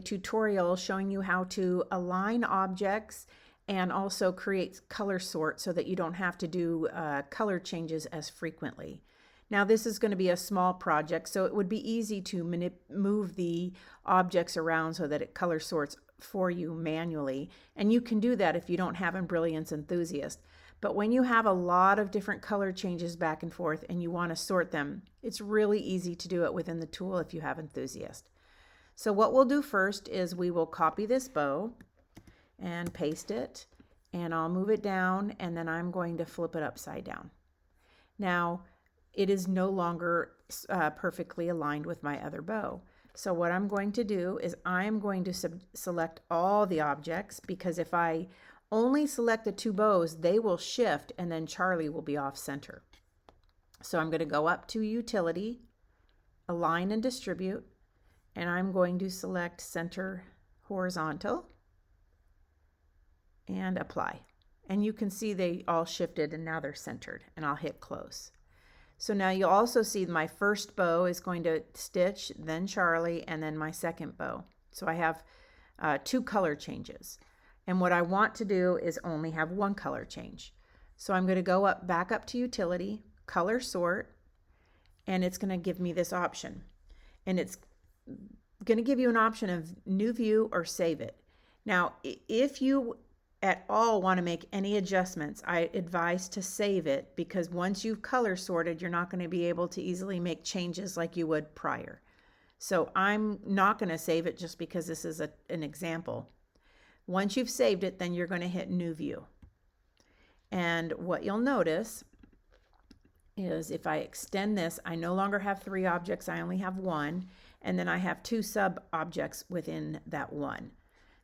tutorial showing you how to align objects and also create color sort so that you don't have to do color changes as frequently. Now this is going to be a small project, so it would be easy to move the objects around so that it color sorts for you manually. And you can do that if you don't have Embrillance Enthusiast. But when you have a lot of different color changes back and forth and you want to sort them, it's really easy to do it within the tool if you have Enthusiast. So what we'll do first is we will copy this bow and paste it, and I'll move it down, and then I'm going to flip it upside down. Now, it is no longer perfectly aligned with my other bow. So what I'm going to do is I'm going to select all the objects, because if I only select the two bows, they will shift and then Charlie will be off center. So I'm going to go up to Utility, Align and Distribute, and I'm going to select Center Horizontal and Apply. And you can see they all shifted and now they're centered, and I'll hit Close. So now you'll also see my first bow is going to stitch, then Charlie, and then my second bow. So I have two color changes. And what I want to do is only have one color change. So I'm going to go back up to Utility, Color Sort, and it's going to give me this option. And it's going to give you an option of New View or Save It. Now, if you at all want to make any adjustments, I advise to save it, because once you've color sorted, you're not going to be able to easily make changes like you would prior. So I'm not going to save it just because this is an example. Once you've saved it, then you're going to hit New View. And what you'll notice is if I extend this, I no longer have 3 objects, I only have 1, and then I have 2 sub objects within that 1.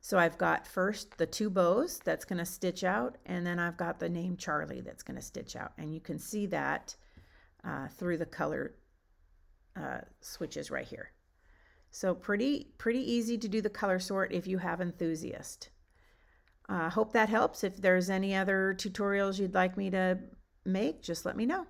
So I've got first the 2 bows that's going to stitch out, and then I've got the name Charlie that's going to stitch out. And you can see that through the color switches right here. So pretty easy to do the color sort if you have Enthusiast. Hope that helps. If there's any other tutorials you'd like me to make, just let me know.